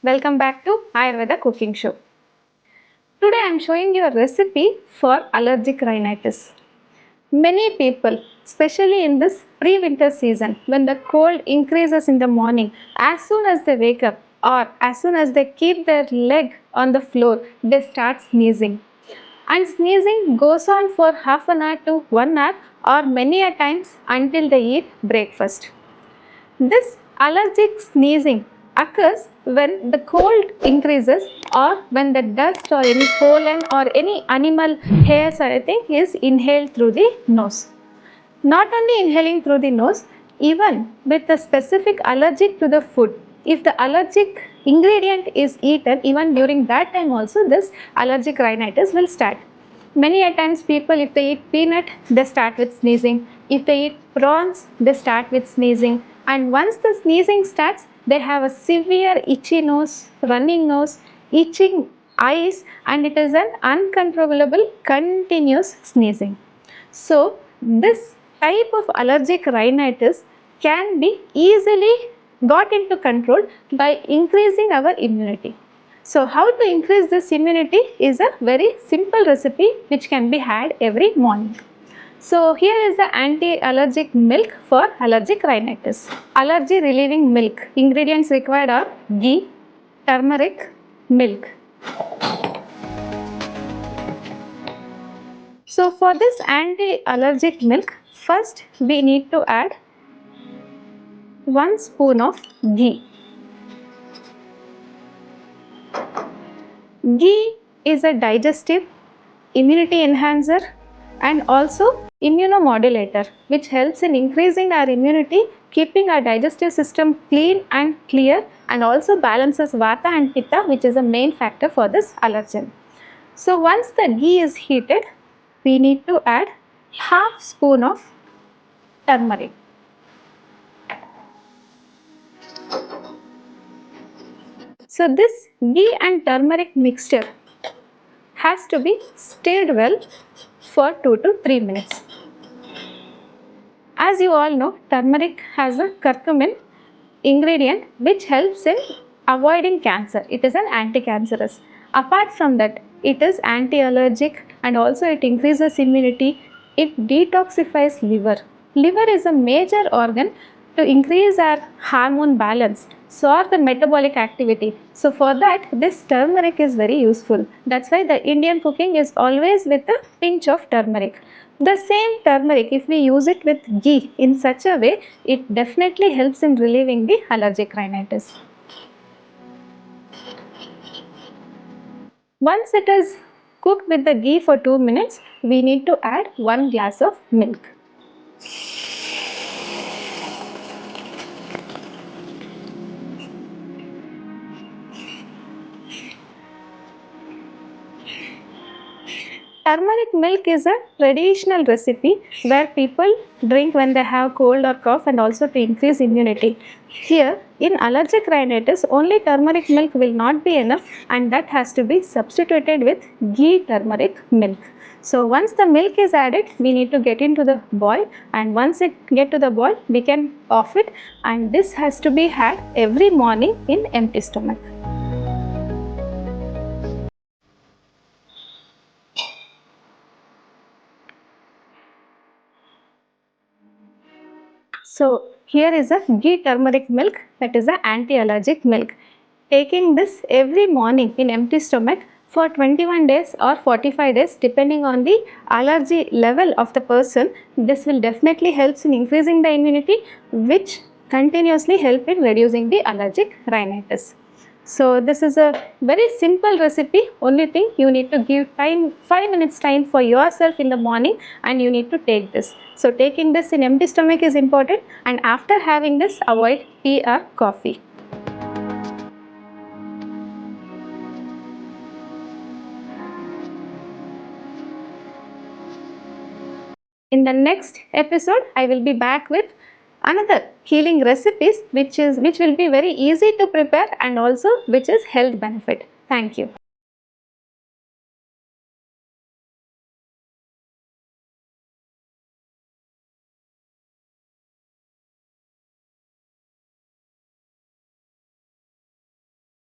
welcome back to Ayurveda cooking show. Today I am showing you a recipe for allergic rhinitis. Many people, especially in this pre-winter season, when the cold increases in the morning, as soon as they wake up or as soon as they keep their leg on the floor, they start sneezing. And sneezing goes on for half an hour to 1 hour or many a times until they eat breakfast. This allergic sneezing occurs when the cold increases or when the dust or any pollen or any animal hairs or anything is inhaled through the nose. Not only inhaling through the nose, even with a specific allergic to the food. If the allergic ingredient is eaten, even during that time also this allergic rhinitis will start. Many a times people, if they eat peanut, they start with sneezing. If they eat prawns, they start with sneezing. And once the sneezing starts, they have a severe itchy nose, running nose, itching eyes, and it is an uncontrollable continuous sneezing. So, this type of allergic rhinitis can be easily got into control by increasing our immunity. So, how to increase this immunity is a very simple recipe which can be had every morning. So, here is the anti-allergic milk for allergic rhinitis. Allergy relieving milk. Ingredients required are ghee, turmeric, milk. So, for this anti-allergic milk, first we need to add 1 spoon of ghee. Ghee is a digestive, immunity enhancer and also immunomodulator, which helps in increasing our immunity, keeping our digestive system clean and clear, and also balances vata and pitta, which is a main factor for this allergen. So once the ghee is heated, we need to add half spoon of turmeric. So this ghee and turmeric mixture has to be stirred well for 2 to 3 minutes. As you all know, turmeric has a curcumin ingredient which helps in avoiding cancer. It is an anti-cancerous. Apart from that, it is anti-allergic and also it increases immunity. It detoxifies liver. Liver is a major organ to increase our hormone balance, so are the metabolic activity. So for that, this turmeric is very useful. That's why the Indian cooking is always with a pinch of turmeric. The same turmeric, if we use it with ghee in such a way, it definitely helps in relieving the allergic rhinitis. Once it is cooked with the ghee for 2 minutes, we need to add 1 glass of milk. Turmeric milk is a traditional recipe where people drink when they have cold or cough and also to increase immunity. Here in allergic rhinitis, only turmeric milk will not be enough and that has to be substituted with ghee turmeric milk. So once the milk is added, we need to get into the boil, and once it get to the boil, we can off it, and this has to be had every morning in empty stomach. So here is a ghee turmeric milk, that is an anti-allergic milk. Taking this every morning in empty stomach for 21 days or 45 days depending on the allergy level of the person, this will definitely help in increasing the immunity, which continuously help in reducing the allergic rhinitis. So this is a very simple recipe. Only thing, you need to give time, 5 minutes time for yourself in the morning, and you need to take this. So taking this in empty stomach is important, and after having this, avoid tea or coffee. In the next episode, I will be back with another healing recipes which will be very easy to prepare and also which is health benefit. Thank you.